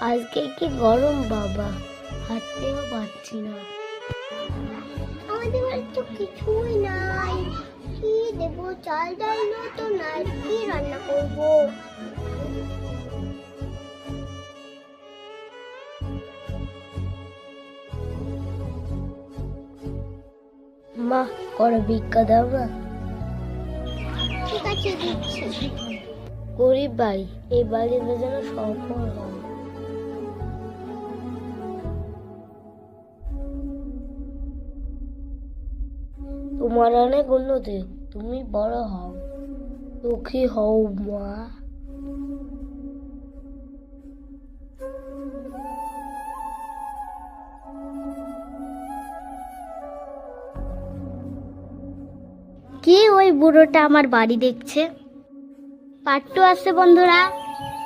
আজকে কি গরম বাবা, হাঁটতেও পারছি না। আমাদের বাড়িতে তো কিছুই নাই, কি দেবো? চাল ডাল তো নাই, কি রান্না করবো? মা, করে ভিক্ষা দাও না। ঠিক আছে, দিচ্ছি। গরিব বাড়ি, এই বাড়িতে যেন সফল হয়। তোমার অনেক উন্নতি, তুমি বড় হও, সুখী হও মা। কে ওই বুড়োটা আমার বাড়ি দেখছে? পাট্টু আসছে বন্ধুরা।